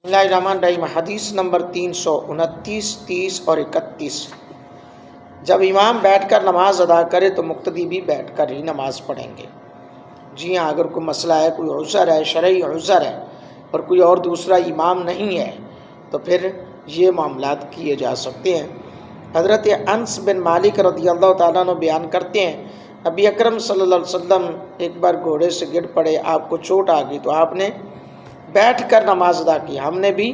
بسم اللہ الرحمن الرحیم۔ حدیث نمبر 329، 30 اور 31۔ جب امام بیٹھ کر نماز ادا کرے تو مقتدی بھی بیٹھ کر ہی نماز پڑھیں گے۔ جی ہاں، اگر کوئی مسئلہ ہے، کوئی عذر ہے، شرعی عذر ہے اور کوئی اور دوسرا امام نہیں ہے تو پھر یہ معاملات کیے جا سکتے ہیں۔ حضرت انس بن مالک رضی اللہ تعالیٰ عنہ بیان کرتے ہیں، نبی اکرم صلی اللہ علیہ وسلم ایک بار گھوڑے سے گر پڑے، آپ کو چوٹ آ گئی تو آپ نے بیٹھ کر نماز ادا کی۔ ہم نے بھی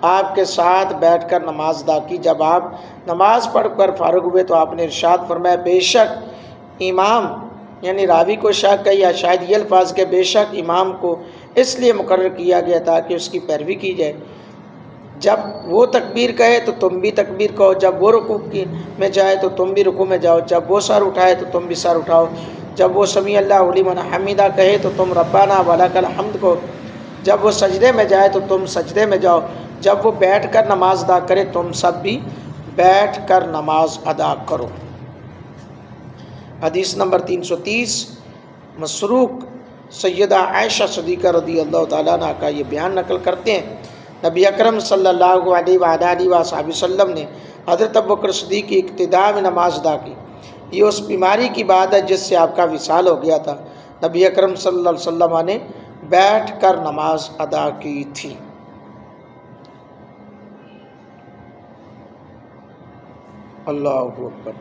آپ کے ساتھ بیٹھ کر نماز ادا کی۔ جب آپ نماز پڑھ کر فارغ ہوئے تو آپ نے ارشاد فرمایا، بے شک امام، یعنی راوی کو شک ہے یا شاید یہ الفاظ کہ بے شک امام کو اس لیے مقرر کیا گیا تھا کہ اس کی پیروی کی جائے۔ جب وہ تکبیر کہے تو تم بھی تکبیر کہو، جب وہ رکوع میں جائے تو تم بھی رکوع میں جاؤ، جب وہ سر اٹھائے تو تم بھی سر اٹھاؤ، جب وہ سمیع اللہ لمن حمیدہ کہے تو تم ربنا ولک الحمد کہو، جب وہ سجدے میں جائے تو تم سجدے میں جاؤ، جب وہ بیٹھ کر نماز ادا کرے تم سب بھی بیٹھ کر نماز ادا کرو۔ حدیث نمبر 330۔ مسروق سیدہ عائشہ صدیقہ رضی اللہ تعالیٰ عنہ کا یہ بیان نقل کرتے ہیں، نبی اکرم صلی اللہ علیہ وآلہ وسلم نے حضرت ابوبکر صدیق کی ابتداء میں نماز ادا کی۔ یہ اس بیماری کی بات ہے جس سے آپ کا وصال ہو گیا تھا۔ نبی اکرم صلی اللہ علیہ وسلم نے بیٹھ کر نماز ادا کی تھی۔ اللہ اکبر۔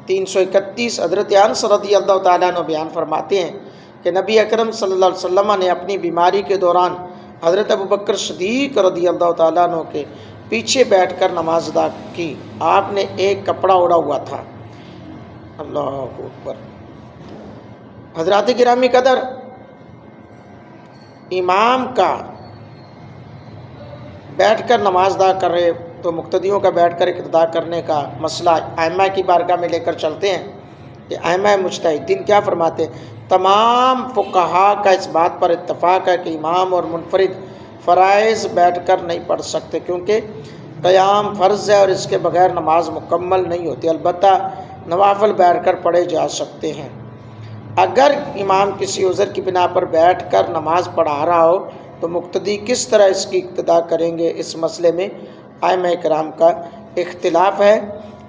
331۔ حضرت انس رضی اللہ تعالیٰ عنہ بیان فرماتے ہیں کہ نبی اکرم صلی اللہ علیہ وسلم نے اپنی بیماری کے دوران حضرت ابوبکر صدیق رضی اللہ تعالیٰ عنہ کے پیچھے بیٹھ کر نماز ادا کی۔ آپ نے ایک کپڑا اوڑھا ہوا تھا۔ اللہ اکبر۔ حضرات گرامی قدر، امام کا بیٹھ کر نماز ادا کر رہے تو مقتدیوں کا بیٹھ کر اقتداء کرنے کا مسئلہ ائمہ کی بارگاہ میں لے کر چلتے ہیں کہ ائمہ مجتہدین کیا فرماتے ہیں۔ تمام فقہا کا اس بات پر اتفاق ہے کہ امام اور منفرد فرائض بیٹھ کر نہیں پڑھ سکتے، کیونکہ قیام فرض ہے اور اس کے بغیر نماز مکمل نہیں ہوتی، البتہ نوافل بیٹھ کر پڑھے جا سکتے ہیں۔ اگر امام کسی عذر کی بنا پر بیٹھ کر نماز پڑھا رہا ہو تو مقتدی کس طرح اس کی اقتداء کریں گے، اس مسئلے میں ائمہ کرام کا اختلاف ہے۔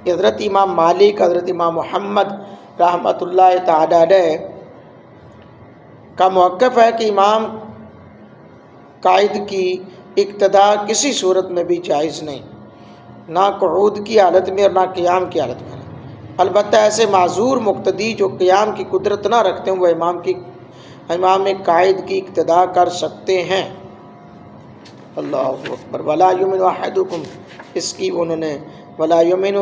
حضرت امام مالک، حضرت امام محمد رحمۃ اللہ تعالی علیہ کا موقف ہے کہ امام قائد کی اقتداء کسی صورت میں بھی جائز نہیں، نہ قعود کی حالت میں اور نہ قیام کی حالت میں۔ البتہ ایسے معذور مقتدی جو قیام کی قدرت نہ رکھتے ہیں وہ امام قائد کی اقتداء کر سکتے ہیں۔ اللہ اکبر۔ ولا یؤمن احدکم، اس کی انہوں نے ولا یؤمن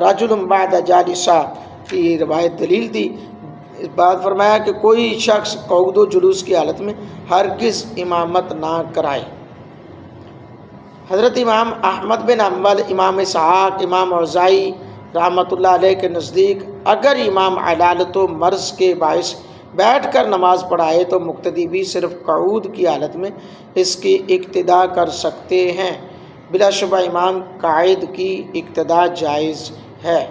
رجل بعد جالسا کی روایت دلیل دی۔ اس بات فرمایا کہ کوئی شخص قعود و جلوس کی حالت میں ہرگز امامت نہ کرائے۔ حضرت امام احمد بن حنبل، امام اسحاق، امام اوزاعی رحمۃ اللہ علیہ کے نزدیک اگر امام علالت و مرض کے باعث بیٹھ کر نماز پڑھائے تو مقتدی بھی صرف قعود کی حالت میں اس کی اقتداء کر سکتے ہیں۔ بلا شبہ امام قائد کی اقتداء جائز ہے۔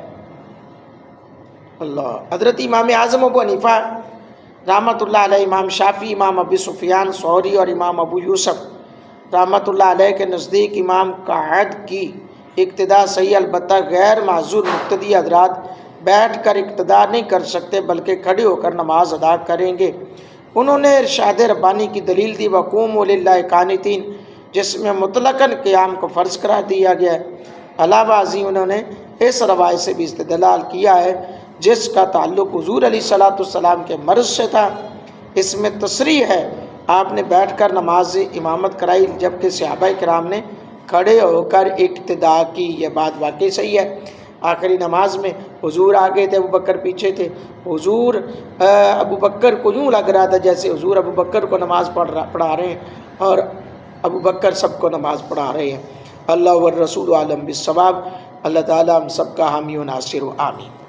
اللہ۔ حضرت امام اعظم ابو حنیفہ رحمۃ اللہ علیہ، امام شافعی، امام ابو سفیان ثوری اور امام ابو یوسف رحمۃ اللہ علیہ کے نزدیک امام قائد کی اقتداء صحیح، البتہ غیر معذور مقتدی حضرات بیٹھ کر اقتداء نہیں کر سکتے بلکہ کھڑے ہو کر نماز ادا کریں گے۔ انہوں نے ارشاد ربانی کی دلیل دی، وقوموا للہ قانتین، جس میں مطلقاً قیام کو فرض قرار دیا گیا ہے۔ علاوہ ازیں انہوں نے اس روایت سے بھی استدلال کیا ہے جس کا تعلق حضور علیہ الصلوۃ والسلام کے مرض سے تھا۔ اس میں تصریح ہے، آپ نے بیٹھ کر نماز امامت کرائی جبکہ صحابہ کرام نے کھڑے ہو کر اقتداء کی۔ یہ بات واقعی صحیح ہے۔ آخری نماز میں حضور آگے تھے، ابوبکر پیچھے تھے۔ حضور ابوبکر کو یوں لگ رہا تھا جیسے حضور ابوبکر کو نماز پڑھا رہے ہیں اور ابوبکر سب کو نماز پڑھا رہے ہیں۔ اللہ والرسول عالم بالصواب۔ اللہ تعالیٰ ہم سب کا حامی و ناصر و آمین۔